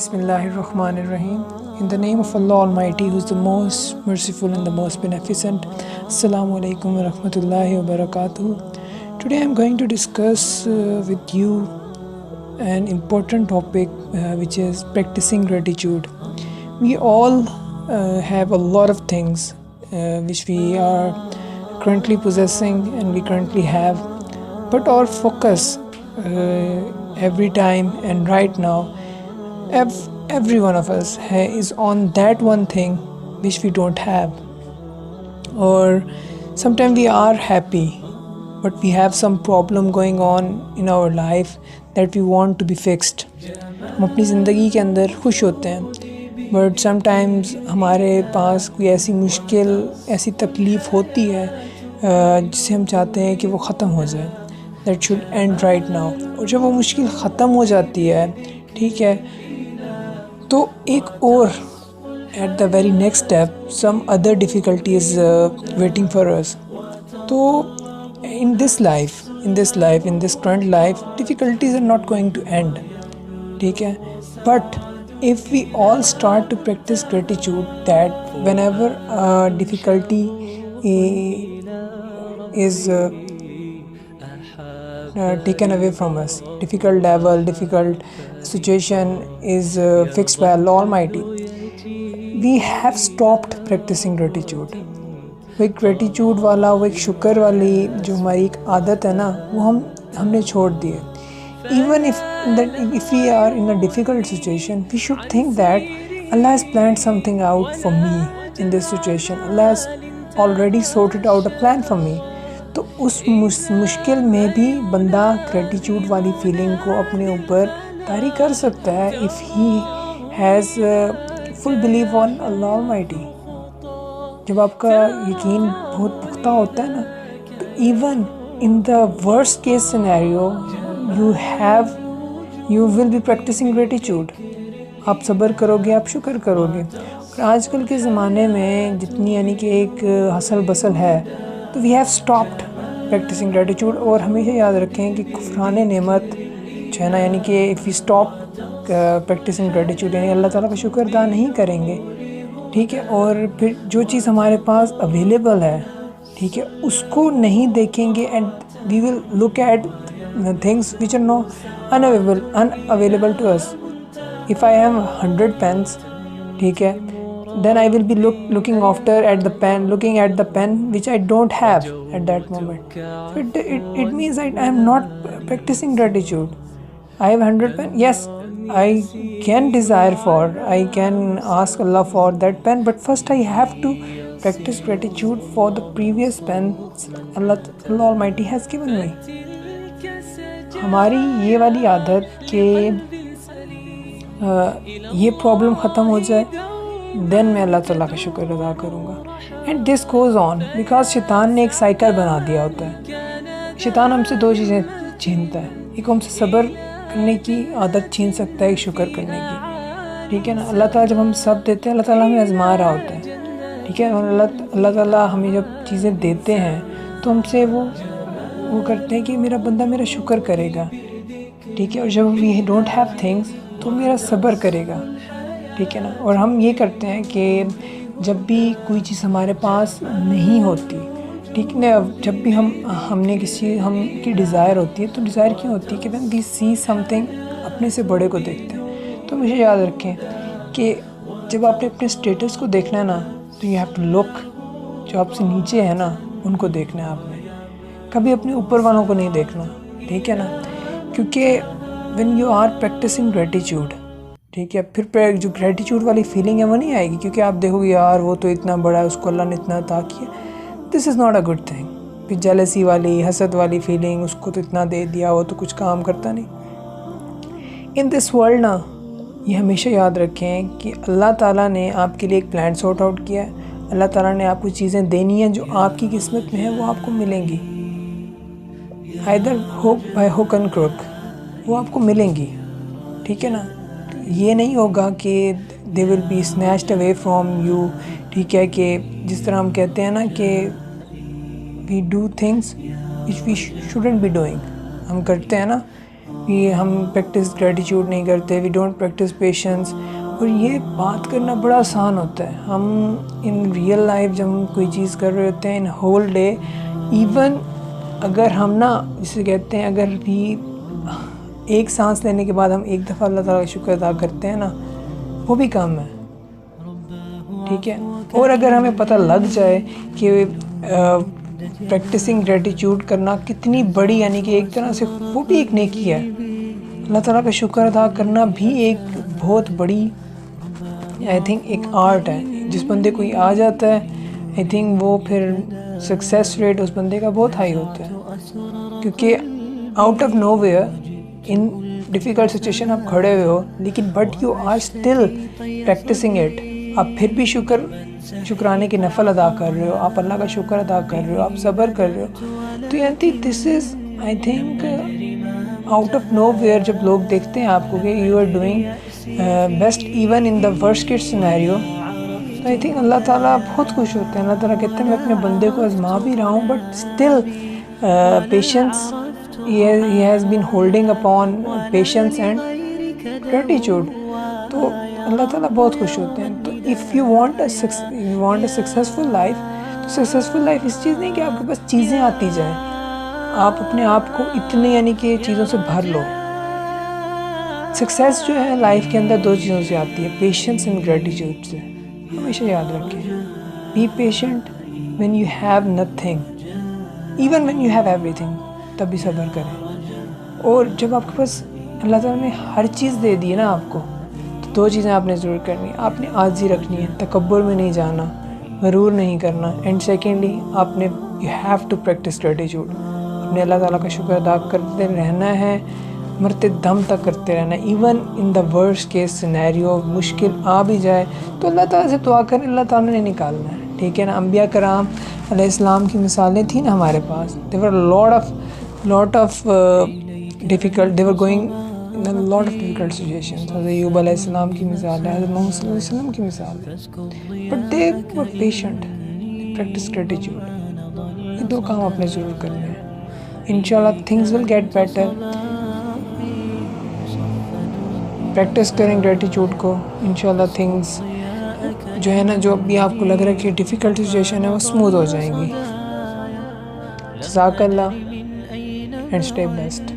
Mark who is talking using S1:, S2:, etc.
S1: Bismillahirrahmanirrahim. In the name of Allah Almighty, who is the most merciful and the most beneficent. Assalamu alaikum wa rahmatullahi wa barakatuh. Today I am going to discuss with you an important topic which is practicing gratitude. We all have a lot of things which we are currently possessing and we currently have, but our focus every time and right now, every one of us is on that one thing which we don't have. Or sometimes we are happy, but we have some problem going on in our life that we want to be fixed. ہم اپنی زندگی کے اندر خوش ہوتے ہیں، but some times ہمارے پاس کوئی ایسی مشکل، ایسی تکلیف ہوتی ہے جسے ہم چاہتے ہیں کہ وہ ختم ہو جائے. That should and right now. اور جب وہ مشکل ختم ہو جاتی ہے، ٹھیک ہے، تو ایک اور at the very next step some other difficulties waiting for us. تو in this current life, difficulties are not going to end, ٹھیک ہے. But if we all start to practice gratitude, that whenever difficulty is taken away from us, difficult level, difficult situation is fixed by Allah Almighty, we have stopped practicing gratitude. وہ ایک gratitude والا، وہ ایک شکر والی جو ہماری ایک عادت ہے نا، وہ ہم نے چھوڑ دی ہے. Even if we are in a difficult situation, we should think that Allah has planned something out for me in this situation. Allah has already sorted out a plan for me. تو اس مشکل میں بھی بندہ gratitude والی feeling کو اپنے اوپر طاری کر سکتا ہے if he has full belief on Allah Almighty. جب آپ کا یقین بہت پختہ ہوتا ہے نا، تو even in the worst case scenario you will be practising gratitude. آپ صبر کرو گے، آپ شکر کرو گے. اور آج کل کے زمانے میں جتنی یعنی کہ ایک ہسل بسل ہے، تو we have stopped practising gratitude. اور ہمیشہ یاد رکھیں کہ کفران نعمت جو ہے نا، یعنی کہ if you stop practising gratitude, یعنی اللہ تعالیٰ کا شکر ادا نہیں کریں گے، ٹھیک ہے، اور پھر جو چیز ہمارے پاس اویلیبل ہے، ٹھیک ہے، اس کو نہیں دیکھیں گے. And we will look at things which are no unavailable to us. If I have 100 pens, ٹھیک ہے, then I will be looking at the pen which I don't have at that moment. So it means I am not practicing gratitude. I have 100 pen. Yes, I can desire for, I can ask Allah for that pen, but first I have to practice gratitude for the previous pens Allah Almighty has given me. ہماری یہ والی عادت کہ یہ problem ختم ہو جائے دین میں اللہ تعالیٰ کا شکر ادا کروں گا. And this goes on because شیطان نے ایک سائیکل بنا دیا ہوتا ہے. شیطان ہم سے دو چیزیں چھینتا ہے. ایک ہم سے صبر کرنے کی عادت چھین سکتا ہے، ایک شکر کرنے کی، ٹھیک ہے نا. اللہ تعالیٰ جب ہم سب دیتے ہیں، اللہ تعالیٰ ہمیں آزما رہا ہوتا ہے، ٹھیک ہے. اور اللہ تعالیٰ ہمیں جب چیزیں دیتے ہیں تو ہم سے وہ کرتے ہیں کہ میرا بندہ میرا شکر کرے گا، ٹھیک ہے. اور جب وی ڈونٹ ہیو تھنگس تو میرا صبر کرے گا، ٹھیک ہے نا. اور ہم یہ کرتے ہیں کہ جب بھی کوئی چیز ہمارے پاس نہیں ہوتی، ٹھیک ہے، جب بھی ہم نے ہم کی ڈیزائر ہوتی ہے، تو ڈیزائر کیوں ہوتی ہے کہ when we C some thing, اپنے سے بڑے کو دیکھتے ہیں. تو مجھے یاد رکھیں کہ جب آپ نے اپنے اسٹیٹس کو دیکھنا ہے نا، تو یو ہیو ٹو لک، جو آپ سے نیچے ہے نا ان کو دیکھنا ہے آپ نے، کبھی اپنے اوپر والوں کو نہیں دیکھنا، ٹھیک ہے نا. کیونکہ when you are practising gratitude, ٹھیک ہے، پھر جو گریٹیچیوڈ والی فیلنگ ہے وہ نہیں آئے گی، کیونکہ آپ دیکھو گے یار وہ تو اتنا بڑا ہے، اس کو اللہ نے اتنا عطا کیا. This is not a good thing. پھر جیلسی والی، حسد والی فیلنگ، اس کو تو اتنا دے دیا، وہ تو کچھ کام کرتا نہیں. ان دس ورلڈ نا، یہ ہمیشہ یاد رکھیں کہ اللہ تعالیٰ نے آپ کے لیے ایک پلان سارٹ آؤٹ کیا ہے. اللہ تعالیٰ نے آپ کو چیزیں دینی ہیں جو آپ کی قسمت میں ہیں، وہ آپ کو ملیں گی. either by hook and crook، وہ آپ کو ملیں گی، ٹھیک ہے نا. یہ نہیں ہوگا کہ they will be snatched away from you، ٹھیک ہے. کہ جس طرح ہم کہتے ہیں نا کہ we do things which we shouldn't be doing. ہم کرتے ہیں نا کہ ہم پریکٹس گریٹیٹیوڈ نہیں کرتے، وی ڈونٹ پریکٹس پیشنس. اور یہ بات کرنا بڑا آسان ہوتا ہے. ہم ان ریئل لائف جب ہم کوئی چیز کر رہے ہوتے ہیں ان ہول ڈے، ایون اگر ہم نا جسے کہتے ہیں اگر بھی ایک سانس لینے کے بعد ہم ایک دفعہ اللہ تعالیٰ کا شکر ادا کرتے ہیں نا، وہ بھی کم ہے. ٹھیک ہے. اور اگر ہمیں پتہ لگ جائے کہ پریکٹسنگ گریٹیٹیوڈ کرنا کتنی بڑی، یعنی کہ ایک طرح سے وہ بھی ایک نیکی ہے. اللہ تعالیٰ کا شکر ادا کرنا بھی ایک بہت بڑی آئی تھنک ایک آرٹ ہے. جس بندے کو یہ آ جاتا ہے آئی تھنک وہ پھر سکسیس ریٹ اس بندے کا بہت ہائی ہوتا ہے، کیونکہ out of nowhere in difficult situation آپ کھڑے ہوئے ہو، لیکن but you are still practising it. آپ پھر بھی شکرانے کے نفل ادا کر رہے ہو، آپ اللہ کا شکر ادا کر رہے ہو، آپ صبر کر رہے ہو. تو یعنی this is I think out of nowhere جب لوگ دیکھتے ہیں آپ کو کہ you are doing best even in the worst case scenario, تو آئی تھنک اللہ تعالیٰ بہت خوش ہوتے ہیں. اللہ تعالیٰ کہتے ہیں میں اپنے بندے کو آزما بھی رہا ہوں but still patience he has been holding upon patience and gratitude. تو اللہ تعالیٰ بہت خوش ہوتے ہیں. تو if you want a successful life، تو سکسیزفل لائف اس چیز نہیں کہ آپ کے پاس چیزیں آتی جائیں، آپ اپنے آپ کو اتنے یعنی کہ چیزوں سے بھر لو. سکسیس جو ہے لائف کے اندر دو چیزوں سے آتی ہے، پیشنس اینڈ گریٹیٹیوڈ سے. ہمیشہ یاد رکھیں، be patient when you have nothing, even when you have everything، تب بھی صبر کریں. اور جب آپ کے پاس اللہ تعالیٰ نے ہر چیز دے دی ہے نا آپ کو، تو دو چیزیں آپ نے ضرور کرنی ہے. آپ نے عاجزی رکھنی ہے، تکبر میں نہیں جانا، غرور نہیں کرنا. اینڈ سیکنڈلی آپ نے you have to practise gratitude. آپ نے اللہ تعالیٰ کا شکر ادا کرتے رہنا ہے، مرتے دم تک کرتے رہنا ہے. Even in the worst case scenario, مشکل آ بھی جائے تو اللہ تعالیٰ سے دعا کریں، اللہ تعالیٰ نے نکالنا ہے. ٹھیک ہے نا. انبیاء کرام علیہ السلام کی مثالیں تھیں نا ہمارے پاس. there were lot of difficult، they were going in a lot of difficult situations. حضرت ایوب علیہ السلام کی مثال ہے، حضرت محمد صلی اللہ علیہ وسلم کی مثال ہے. but they were patient، they practiced gratitude. یہ دو کام آپ نے ضرور کرنے ہیں. انشاءاللہ things will get better. Practice کریں گریٹیٹیوڈ کو، انشاءاللہ تھنگس جو ہے نا، جو ابھی آپ کو لگ رہا ہے کہ ڈیفیکلٹ سچویشن ہے، وہ اسموتھ ہو جائیں گی. جزاک اللہ اینڈ اسٹے بیسٹ.